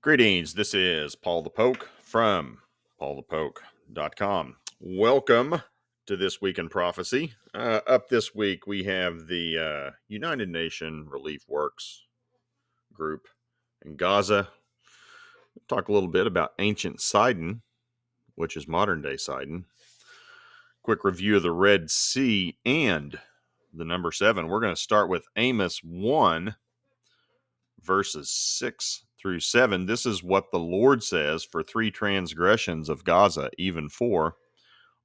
Greetings. This is Paul the Poke from PaulthePoke.com. Welcome to This Week in Prophecy. Up this week, we have the United Nations Relief Works group in Gaza. We'll talk a little bit about ancient Sidon, which is modern day Sidon. Quick review of the Red Sea and the number 7. We're going to start with Amos 1, verses 6 through 7. This is what the Lord says: for 3 transgressions of Gaza, even 4,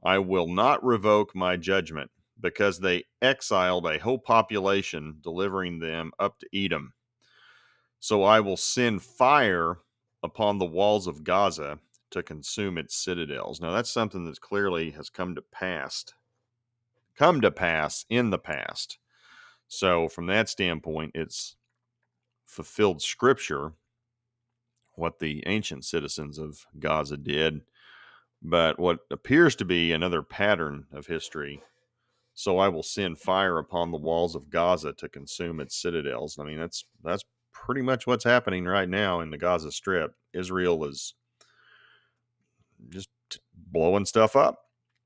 I will not revoke my judgment, because they exiled a whole population, delivering them up to Edom. So I will send fire upon the walls of Gaza to consume its citadels. Now that's something that clearly has come to pass in the past. So from that standpoint, it's fulfilled scripture what the ancient citizens of Gaza did, but what appears to be another pattern of history. So I will send fire upon the walls of Gaza to consume its citadels. I mean, that's pretty much what's happening right now in the Gaza Strip. Israel is just blowing stuff up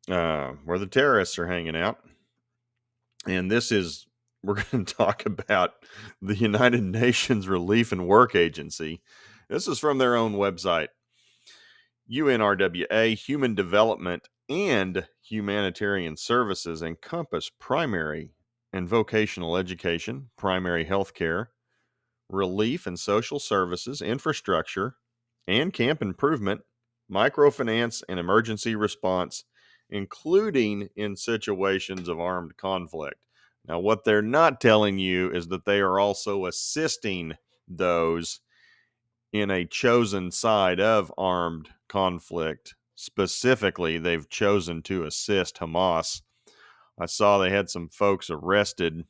where the terrorists are hanging out. And we're going to talk about the United Nations Relief and Work Agency. This is from their own website. UNRWA, Human Development and Humanitarian Services encompass primary and vocational education, primary health care, relief and social services, infrastructure, and camp improvement, microfinance, and emergency response, including in situations of armed conflict. Now, what they're not telling you is that they are also assisting those in a chosen side of armed conflict. Specifically, they've chosen to assist Hamas. I saw they had some folks arrested,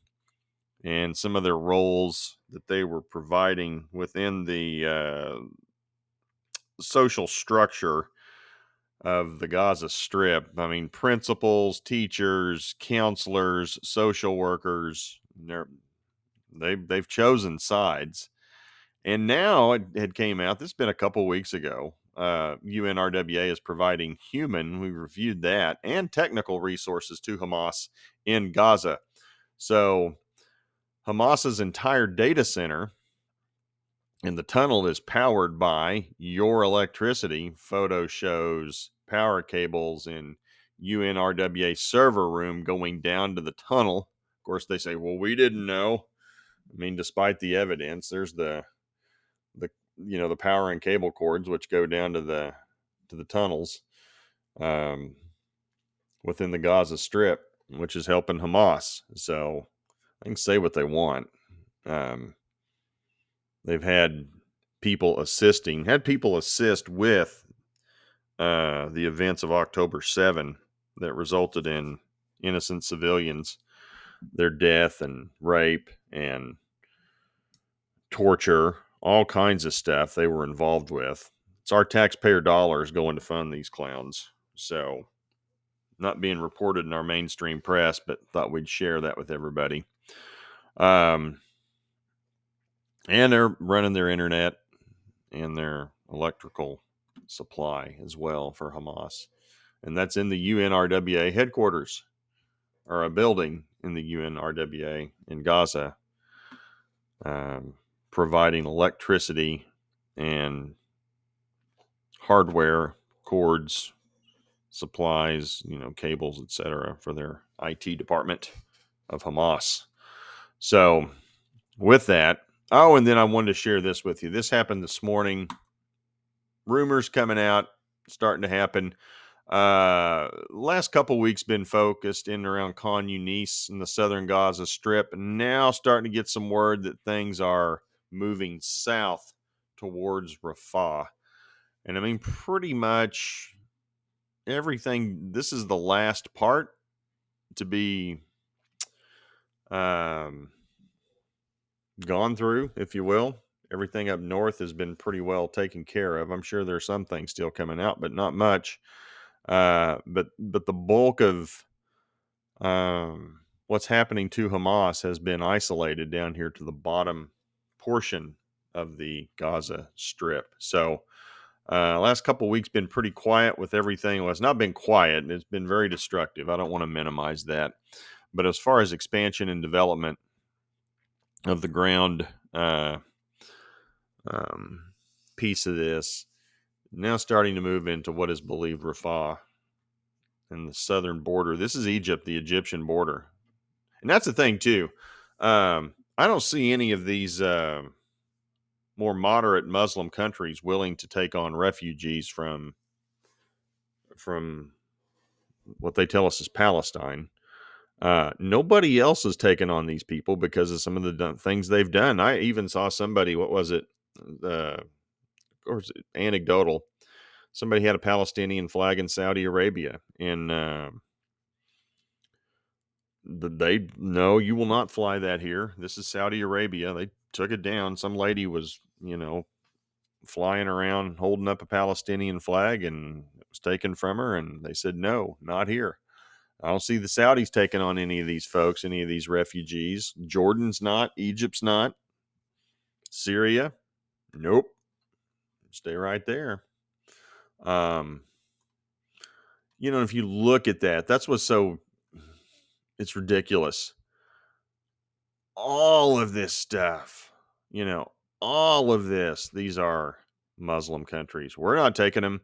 and some of their roles that they were providing within the social structure of the Gaza Strip. I mean, principals, teachers, counselors, social workers, they've chosen sides. And now it had came out, this has been a couple weeks ago, UNRWA is providing human, we reviewed that, and technical resources to Hamas in Gaza. So Hamas's entire data center in the tunnel is powered by your electricity. Photo shows power cables in UNRWA server room going down to the tunnel. Of course, they say, well, we didn't know. I mean, despite the evidence, there's the power and cable cords which go down to the tunnels within the Gaza Strip, which is helping Hamas. So they can say what they want. They've had people assist with the events of October 7 that resulted in innocent civilians, their death and rape and torture, all kinds of stuff they were involved with. It's our taxpayer dollars going to fund these clowns. So, not being reported in our mainstream press, but thought we'd share that with everybody. And they're running their internet and their electrical supply as well for Hamas. And that's in the UNRWA headquarters, or a building in the UNRWA in Gaza, providing electricity and hardware, cords, supplies, cables, etc., for their IT department of Hamas. So with that, and then I wanted to share this with you. This happened this morning. Rumors coming out, starting to happen. Last couple weeks been focused in and around Khan Yunis in the southern Gaza Strip. Now starting to get some word that things are moving south towards Rafah. And I mean, pretty much everything. This is the last part to be gone through, if you will. Everything up north has been pretty well taken care of. I'm sure there's some things still coming out, but not much. But the bulk of what's happening to Hamas has been isolated down here to the bottom portion of the Gaza Strip. So, last couple of weeks been pretty quiet with everything. Well, it's not been quiet. It's been very destructive. I don't want to minimize that. But as far as expansion and development of the ground um, piece of this, now starting to move into what is believed Rafah and the southern border. This is Egypt, the Egyptian border. And that's the thing, too. I don't see any of these more moderate Muslim countries willing to take on refugees from what they tell us is Palestine. Nobody else has taken on these people because of some of the things they've done. I even saw somebody, what was it? Of course, anecdotal. Somebody had a Palestinian flag in Saudi Arabia, and they no, you will not fly that here. This is Saudi Arabia. They took it down. Some lady was, flying around holding up a Palestinian flag, and it was taken from her, and they said, no, not here. I don't see the Saudis taking on any of these folks, any of these refugees. Jordan's not, Egypt's not, Syria, nope. Stay right there. If you look at that, that's what's it's ridiculous. All of this stuff, all of this, these are Muslim countries. We're not taking them.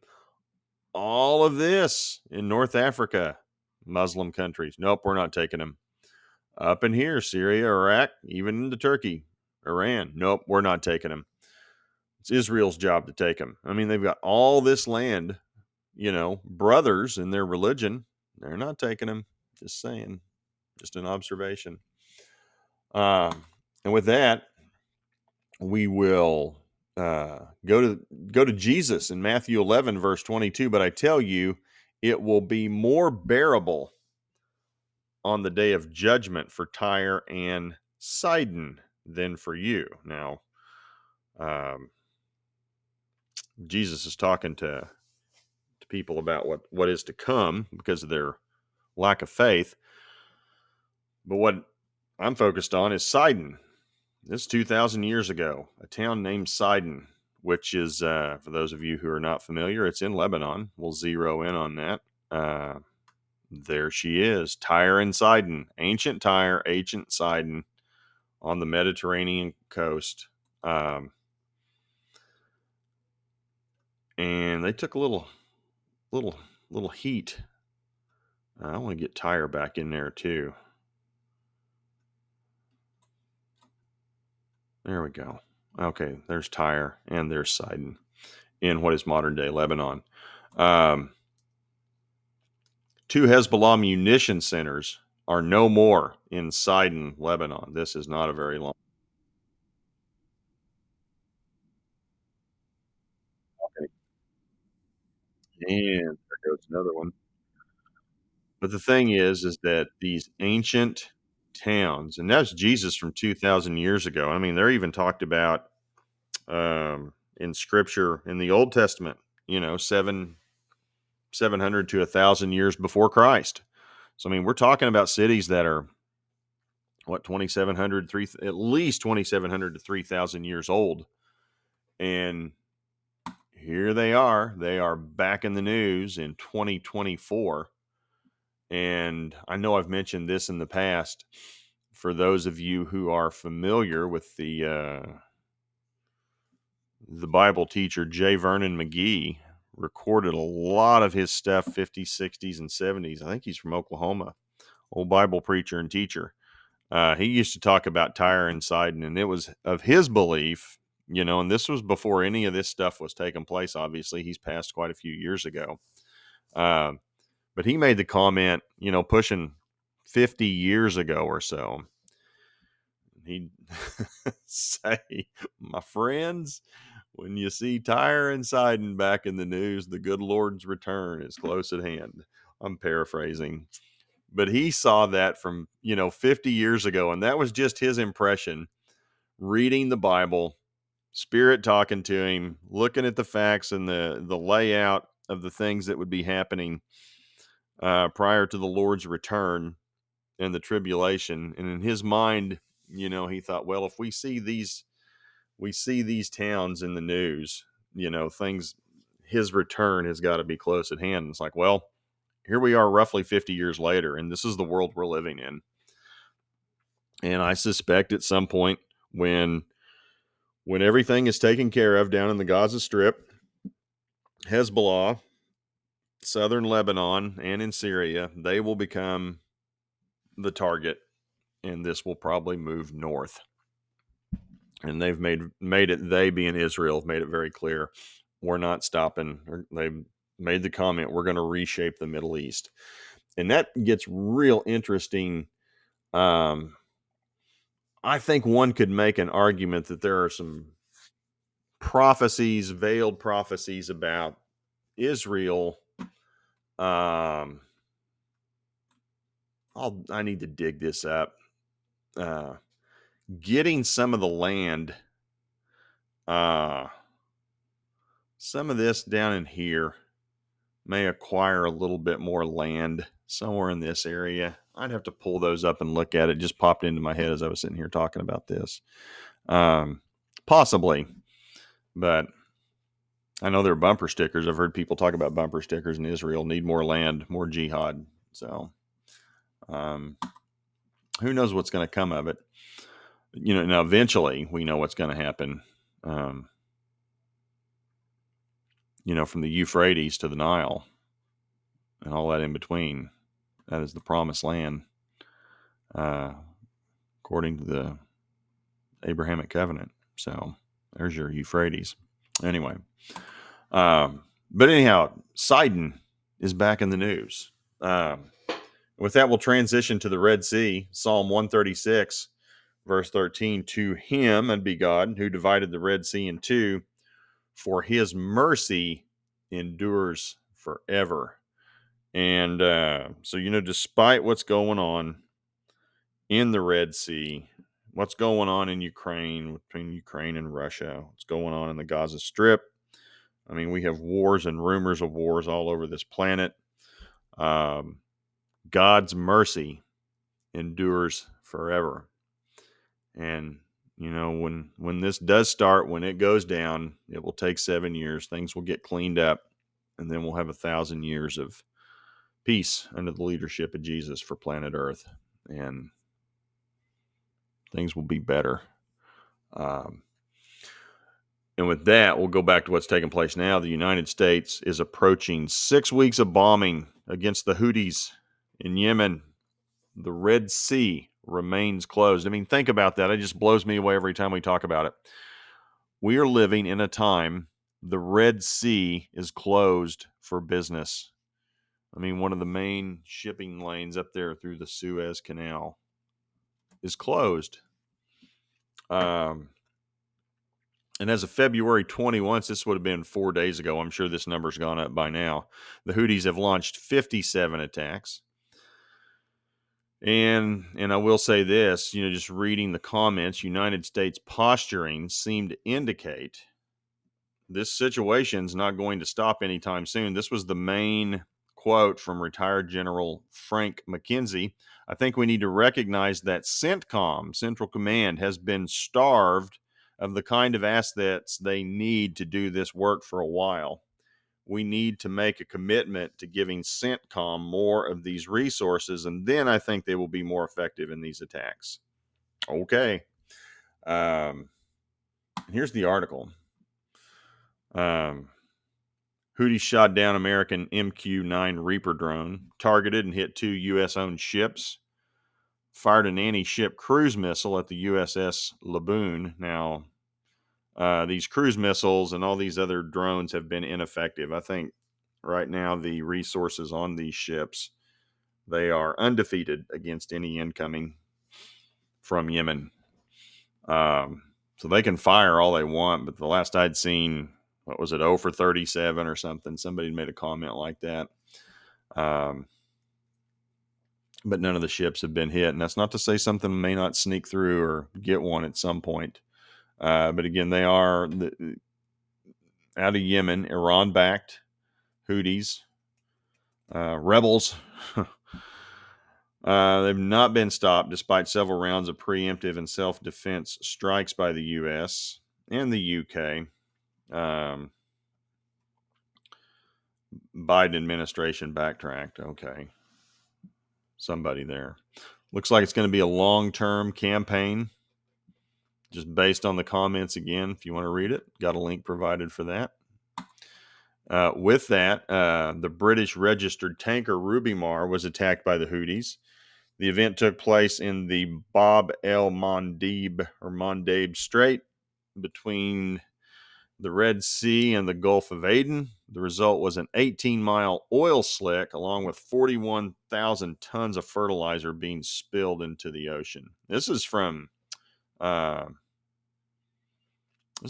All of this in North Africa, Muslim countries. Nope, we're not taking them. Up in here, Syria, Iraq, even into Turkey, Iran. Nope, we're not taking them. It's Israel's job to take them. I mean, they've got all this land, brothers in their religion. They're not taking them. Just saying, just an observation. And with that, we will go to Jesus in Matthew 11, verse 22. But I tell you, it will be more bearable on the day of judgment for Tyre and Sidon than for you. Now, Jesus is talking to people about what is to come because of their lack of faith. But what I'm focused on is Sidon. This is 2,000 years ago, a town named Sidon, which is, for those of you who are not familiar, it's in Lebanon. We'll zero in on that. There she is, Tyre and Sidon, ancient Tyre, ancient Sidon on the Mediterranean coast. And they took a little heat. I want to get Tyre back in there too. There we go. Okay, there's Tyre and there's Sidon in what is modern day Lebanon. 2 Hezbollah munition centers are no more in Sidon, Lebanon. This is not a very long. Okay. And there goes another one. But the thing is that these ancient towns, and that's Jesus from 2,000 years ago. I mean, they're even talked about in Scripture in the Old Testament. 700 to 1,000 years before Christ. So I mean, we're talking about cities that are what 2,700, at least 2,700 to 3,000 years old, and here they are. They are back in the news in 2024. And I know I've mentioned this in the past. For those of you who are familiar with the Bible teacher J. Vernon McGee, recorded a lot of his stuff 50s, 60s, and 70s. I think he's from Oklahoma, old Bible preacher and teacher. He used to talk about Tyre and Sidon, and it was of his belief, and this was before any of this stuff was taking place. Obviously, he's passed quite a few years ago. But he made the comment, pushing 50 years ago or so. He'd say, my friends, when you see Tyre and Sidon back in the news, the good Lord's return is close at hand. I'm paraphrasing. But he saw that from, 50 years ago. And that was just his impression, reading the Bible, Spirit talking to him, looking at the facts and the layout of the things that would be happening prior to the Lord's return and the tribulation. And in his mind, he thought, well, if we see these we see these towns in the news, things, his return has got to be close at hand. It's like, well, here we are roughly 50 years later, and this is the world we're living in. And I suspect at some point when everything is taken care of down in the Gaza Strip, Hezbollah, southern Lebanon, and in Syria, they will become the target, and this will probably move north. And they've made it, they being Israel, have made it very clear, we're not stopping. They've made the comment, we're going to reshape the Middle East. And that gets real interesting. I think one could make an argument that there are some prophecies, veiled prophecies about Israel. I need to dig this up. Getting some of the land, some of this down in here may acquire a little bit more land somewhere in this area. I'd have to pull those up and look at it. It just popped into my head as I was sitting here talking about this. Possibly, but I know there are bumper stickers. I've heard people talk about bumper stickers in Israel, need more land, more jihad. So, who knows what's going to come of it? Now eventually we know what's going to happen. From the Euphrates to the Nile and all that in between, that is the promised land, according to the Abrahamic covenant. So there's your Euphrates. Anyway, but anyhow, Sidon is back in the news. With that, we'll transition to the Red Sea. Psalm 136, verse 13, to him, and be God, who divided the Red Sea in two, for his mercy endures forever. And so, despite what's going on in the Red Sea, what's going on in Ukraine, between Ukraine and Russia, what's going on in the Gaza Strip, I mean, we have wars and rumors of wars all over this planet. God's mercy endures forever. And, when this does start, when it goes down, it will take 7 years. Things will get cleaned up, and then we'll have 1,000 years of peace under the leadership of Jesus for planet Earth, and things will be better. And with that, we'll go back to what's taking place now. The United States is approaching 6 weeks of bombing against the Houthis in Yemen. The Red Sea remains closed. I mean, think about that. It just blows me away every time we talk about it. We are living in a time the Red Sea is closed for business. I mean, one of the main shipping lanes up there through the Suez Canal is closed. And as of February 21, this would have been 4 days ago. I'm sure this number's gone up by now. The Houthis have launched 57 attacks. And I will say this, just reading the comments, United States posturing seemed to indicate this situation's not going to stop anytime soon. This was the main quote from retired General Frank McKenzie. I think we need to recognize that CENTCOM, Central Command, has been starved of the kind of assets they need to do this work for a while. We need to make a commitment to giving CENTCOM more of these resources, and then I think they will be more effective in these attacks. Okay. Here's the article. Houthis shot down American MQ-9 Reaper drone, targeted and hit 2 U.S.-owned ships, fired an anti-ship cruise missile at the USS Laboon. Now, these cruise missiles and all these other drones have been ineffective. I think right now the resources on these ships, they are undefeated against any incoming from Yemen. So they can fire all they want, but the last I'd seen, what was it, 0 for 37 or something? Somebody made a comment like that. But none of the ships have been hit. And that's not to say something may not sneak through or get one at some point. But again, they are out of Yemen, Iran-backed Houthis, rebels. They've not been stopped despite several rounds of preemptive and self-defense strikes by the U.S. and the UK. Biden administration backtracked. Okay. Somebody there. Looks like it's going to be a long-term campaign, just based on the comments again. If you want to read it, got a link provided for that. With that, the British registered tanker Ruby Mar was attacked by the Houthis. The event took place in the Bab el Mandeb Strait between the Red Sea and the Gulf of Aden. The result was an 18-mile oil slick along with 41,000 tons of fertilizer being spilled into the ocean. This is from this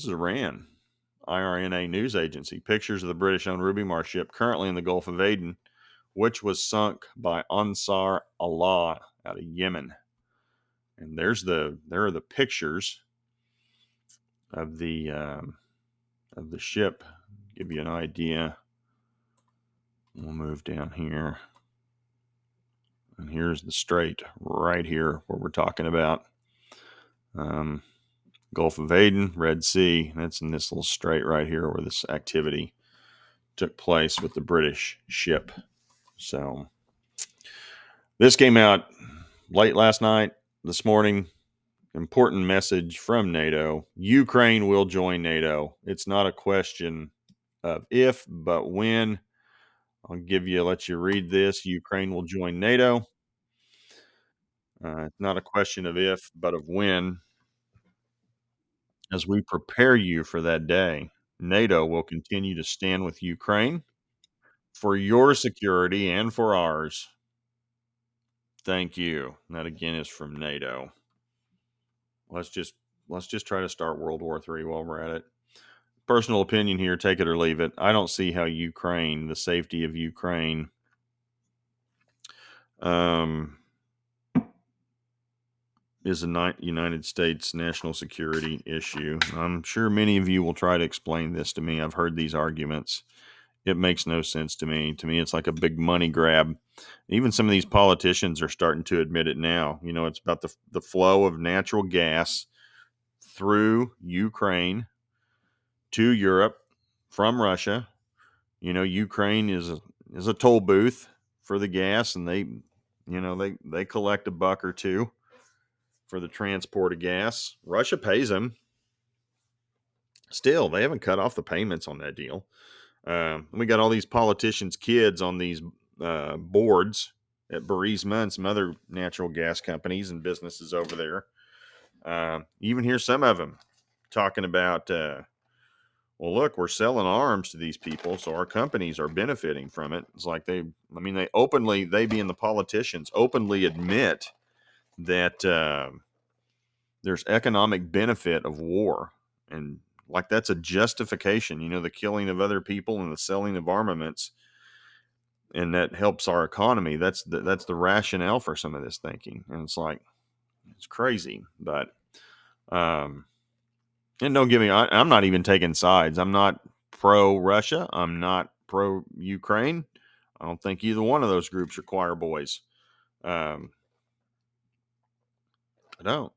is Iran. IRNA news agency. Pictures of the British-owned Ruby Mar ship currently in the Gulf of Aden, which was sunk by Ansar Allah out of Yemen. And there are the pictures of the ship. Give you an idea. We'll move down here. And here's the strait right here where we're talking about. Gulf of Aden, Red Sea. That's in this little strait right here where this activity took place with the British ship. So this came out late last night, this morning. Important message from NATO. Ukraine will join NATO. It's not a question of if, but when. Let you read this. Ukraine will join NATO. It's not a question of if, but of when. As we prepare you for that day, NATO will continue to stand with Ukraine for your security and for ours. Thank you. And that again is from NATO. Let's just try to start World War III while we're at it. Personal opinion here, take it or leave it. I don't see how Ukraine, the safety of Ukraine, is a United States national security issue. I'm sure many of you will try to explain this to me. I've heard these arguments. It makes no sense to me. To me, it's like a big money grab. Even some of these politicians are starting to admit it now. You know, it's about the flow of natural gas through Ukraine to Europe from Russia. You know, Ukraine is a toll booth for the gas, and they collect a buck or two for the transport of gas. Russia pays them. Still, they haven't cut off the payments on that deal. We got all these politicians' kids on these boards at Burisma and some other natural gas companies and businesses over there. Even hear some of them talking about, well, look, we're selling arms to these people, so our companies are benefiting from it. It's like they being the politicians, openly admit that there's economic benefit of war. And like that's a justification, the killing of other people and the selling of armaments. And that helps our economy. That's the rationale for some of this thinking. And it's like, it's crazy. But, and don't get me, I'm not even taking sides. I'm not pro Russia. I'm not pro Ukraine. I don't think either one of those groups are choir boys. I don't.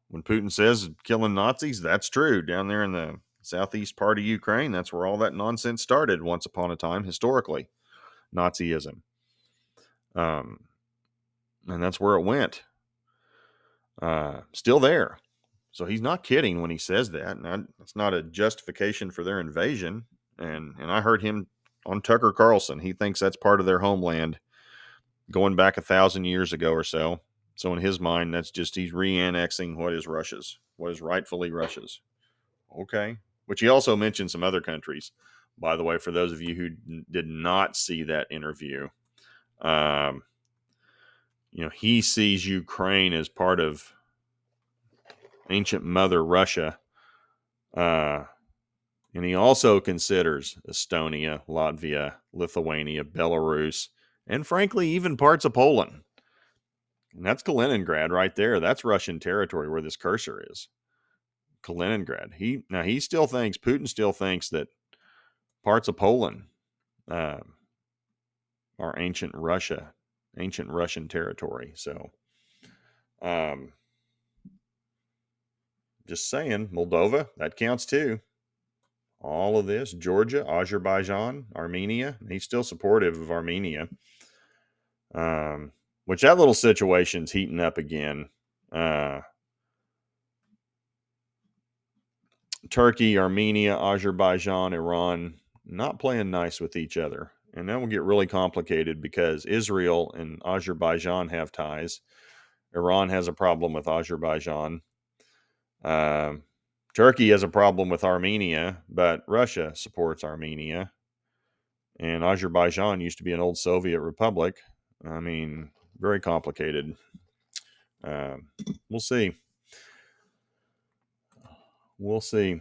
When Putin says killing Nazis, that's true. Down there in the southeast part of Ukraine, that's where all that nonsense started once upon a time, historically. Nazism. And that's where it went. Still there. So he's not kidding when he says that. And it's not a justification for their invasion. And I heard him on Tucker Carlson. He thinks that's part of their homeland going back 1,000 years ago or so. So in his mind, that's just he's re-annexing what is Russia's, what is rightfully Russia's. Okay. Which he also mentioned some other countries. By the way, for those of you who did not see that interview, he sees Ukraine as part of ancient mother Russia. And he also considers Estonia, Latvia, Lithuania, Belarus, and frankly, even parts of Poland. And that's Kaliningrad right there. That's Russian territory where this cursor is. Kaliningrad. Putin still thinks that parts of Poland are ancient Russian territory. So, Just saying, Moldova, that counts too. All of this, Georgia, Azerbaijan, Armenia. He's still supportive of Armenia. Which that little situation's heating up again. Turkey, Armenia, Azerbaijan, Iran, not playing nice with each other. And that will get really complicated because Israel and Azerbaijan have ties. Iran has a problem with Azerbaijan. Turkey has a problem with Armenia, but Russia supports Armenia. And Azerbaijan used to be an old Soviet republic. I mean, very complicated. We'll see. We'll see.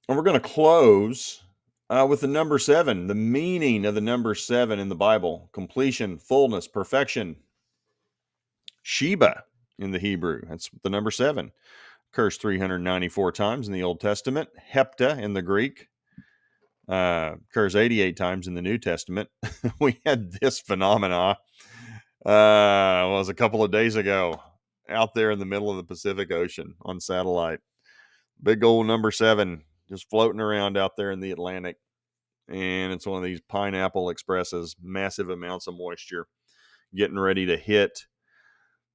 And we're going to close with the number 7, the meaning of the number 7 in the Bible: completion, fullness, perfection. Sheba in the Hebrew, that's the number 7. Occurs 394 times in the Old Testament. Hepta in the Greek occurs 88 times in the New Testament. We had this phenomena was a couple of days ago out there in the middle of the Pacific Ocean on satellite. Big old number 7 just floating around out there in the Atlantic. And it's one of these pineapple expresses, massive amounts of moisture, getting ready to hit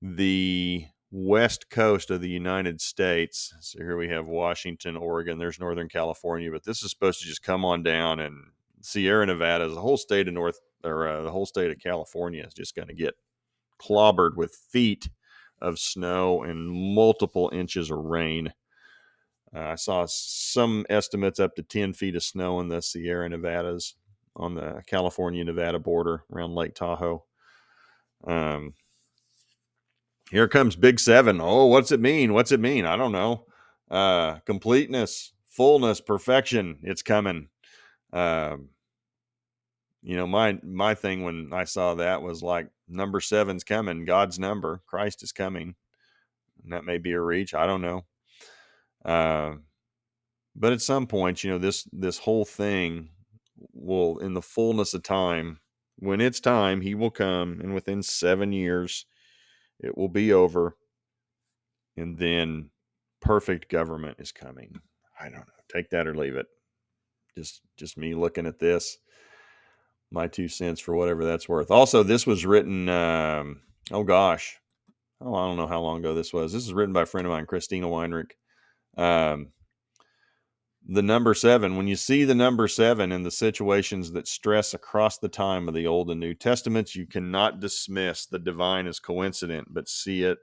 the west coast of the United States. So here we have Washington, Oregon, there's Northern California, but this is supposed to just come on down, and Sierra Nevada, the whole state of the whole state of California is just going to get clobbered with feet of snow and multiple inches of rain. I saw some estimates up to 10 feet of snow in the Sierra Nevadas on the California-Nevada border around Lake Tahoe. Here comes Big 7. Oh, what's it mean? What's it mean? I don't know. Completeness, fullness, perfection. It's coming. My thing when I saw that was like, number 7's coming. God's number. Christ is coming. And that may be a reach. I don't know. But at some point, this whole thing will, in the fullness of time, when it's time, he will come, and within 7 years, it will be over. And then perfect government is coming. I don't know. Take that or leave it. Just me looking at this. My 2 cents for whatever that's worth. Also, this was written, I don't know how long ago this was. This is written by a friend of mine, Christina Weinrich. The number 7, when you see the number 7 in the situations that stress across the time of the Old and New Testaments, you cannot dismiss the divine as coincident, but see it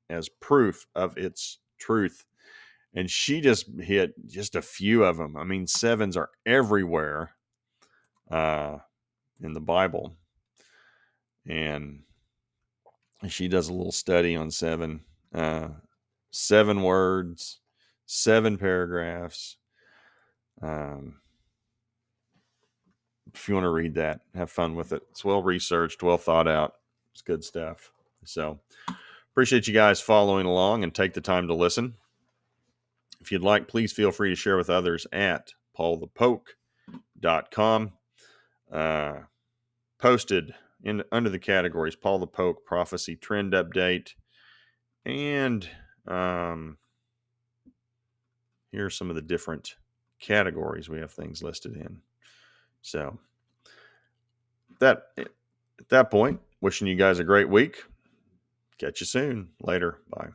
as proof of its truth. And she just hit just a few of them. I mean, 7s are everywhere in the Bible. And she does a little study on 7. 7 words, 7 paragraphs. If you want to read that, have fun with it. It's well researched, well thought out. It's good stuff. So appreciate you guys following along and take the time to listen. If you'd like, please feel free to share with others at PaulthePoke.com. Posted under the categories Paul the Poke Prophecy Trend Update. And here are some of the different categories we have things listed in. So at that point, wishing you guys a great week. Catch you soon. Later. Bye.